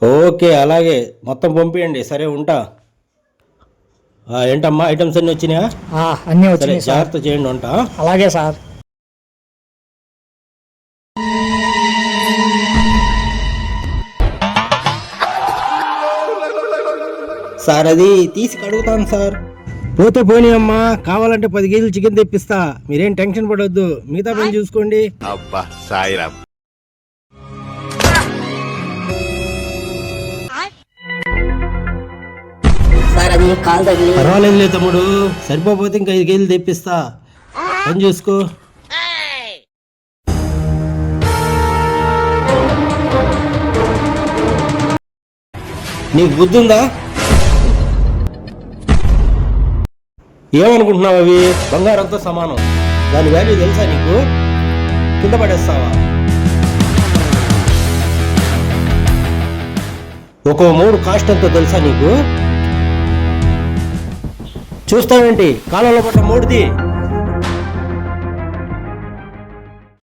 Okay, అలాగే మొత్తం పంపించండి. సరే, ఉంటా. ఏంటమ్మా, ఐటమ్స్ అన్నీ వచ్చినాయా? అన్నీ సరే, వచ్చినాయి సార్. జాగ్రత్త చేయండి. ఉంటా. అలాగే సార్. సార్, అది తీసి కడుగుతాను సార్. పోతే పోనీ అమ్మా, కావాలంటే 10 కేజీలు చికెన్ తెప్పిస్తా. మీరేం టెన్షన్ పడొద్దు, మిగతా పని చూసుకోండి. అబ్బా సాయిరామ్. సార్ అది కాలు తగిలి. పర్వాలేదులే తమ్ముడు, సరిపోతే ఇంకా 5 కేజీలు తెప్పిస్తా. పని చూసుకో. నీకు బుద్ధి ఉందా? ఏమనుకుంటున్నావు? అవి బంగారంతో సమానం. దాని వాల్యూ తెలుసా నీకు? కింద పడేస్తావా? ఒక్కో మూడు కాస్ట్ ఎంతో తెలుసా నీకు? చూస్తావేంటి? కాలంలో పడ్డ మూడుది.